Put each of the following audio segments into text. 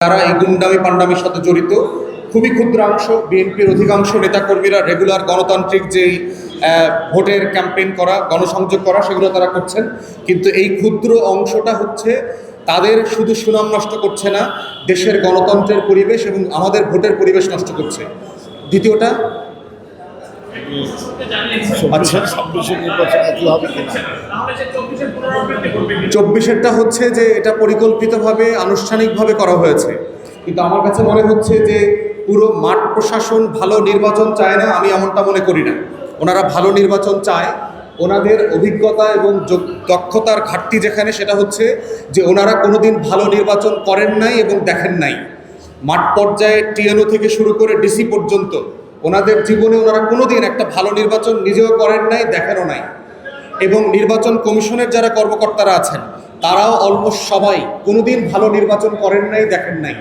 তারা এই গুন্ডামি পান্ডামির সাথে জড়িত। খুবই ক্ষুদ্রাংশ, বিএনপির অধিকাংশ নেতাকর্মীরা রেগুলার গণতান্ত্রিক যেই ভোটের ক্যাম্পেইন করা, গণসংযোগ করা, সেগুলো তারা করছেন। কিন্তু এই ক্ষুদ্র অংশটা হচ্ছে তাদের শুধু সুনাম নষ্ট করছে না, দেশের গণতন্ত্রের পরিবেশ এবং আমাদের ভোটের পরিবেশ নষ্ট করছে। দ্বিতীয়টা আচ্ছা, 24-এরটা হচ্ছে যে এটা পরিকল্পিতভাবে আনুষ্ঠানিকভাবে করা হয়েছে, কিন্তু আমার কাছে মনে হচ্ছে যে পুরো মাঠ প্রশাসন ভালো নির্বাচন চায় না, আমি এমনটা মনে করি না। ওনারা ভালো নির্বাচন চায়, ওনাদের অভিজ্ঞতা এবং দক্ষতার ঘাটতি যেখানে, সেটা হচ্ছে যে ওনারা কোনোদিন ভালো নির্বাচন করেন নাই এবং দেখেন নাই। মাঠ পর্যায়ে টিএনও থেকে শুরু করে ডিসি পর্যন্ত ওনাদের জীবনে ওনারা কোনোদিন একটা ভালো নির্বাচন নিজেও করেন নাই, দেখেনও নাই। এবং নির্বাচন কমিশনের যারা কর্মকর্তারা আছেন তারাও অলমোস্ট সবাই কোনোদিন ভালো নির্বাচন করেন নাই, দেখেন নাই।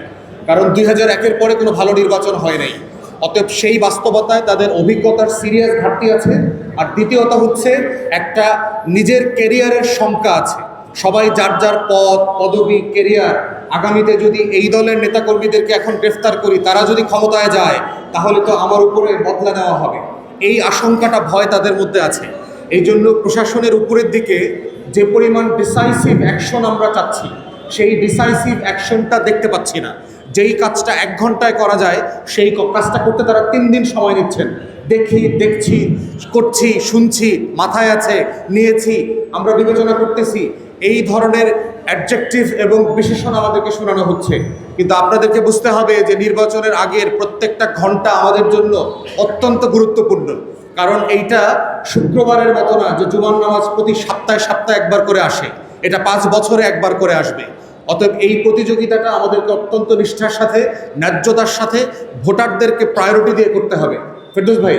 কারণ 2001-এর পরে কোনো ভালো নির্বাচন হয় নাই। অতএব সেই বাস্তবতায় তাদের অভিজ্ঞতার সিরিয়াস ঘাটতি আছে। আর দ্বিতীয়ত হচ্ছে একটা নিজের কেরিয়ারের শঙ্কা আছে। সবাই যার যার পদ, পদবি, কেরিয়ার, আগামীতে যদি এই দলের নেতাকর্মীদেরকে এখন গ্রেফতার করি, তারা যদি ক্ষমতায় যায় তাহলে তো আমার উপরে বদলা নেওয়া হবে। এই আশঙ্কাটা, ভয় তাদের মধ্যে আছে। এই জন্য প্রশাসনের উপরের দিকে যে পরিমাণ ডিসাইসিভ অ্যাকশন আমরা চাচ্ছি, সেই ডিসাইসিভ অ্যাকশনটা দেখতে পাচ্ছি না। যেই কাজটা 1 ঘন্টায় করা যায়, সেই কাজটা করতে তারা 3 দিন সময় নিচ্ছেন। দেখছি, করছি, শুনছি, মাথায় আছে, নিয়েছি, আমরা বিবেচনা করতেছি, এই ধরনের অ্যাডজেক্টিভ এবং বিশেষণ আমাদেরকে শোনানো হচ্ছে। কিন্তু আপনাদেরকে বুঝতে হবে যে নির্বাচনের আগের প্রত্যেকটা ঘন্টা আমাদের জন্য অত্যন্ত গুরুত্বপূর্ণ। কারণ এইটা শুক্রবারের মতো না যে জুমার নামাজ প্রতি সপ্তাহে একবার করে আসে, এটা 5 বছরে একবার করে আসবে। অতএব এই প্রতিযোগিতাটা আমাদেরকে অত্যন্ত নিষ্ঠার সাথে, ন্যায্যতার সাথে ভোটারদেরকে প্রায়োরিটি দিয়ে করতে হবে। ফেরদৌস ভাই।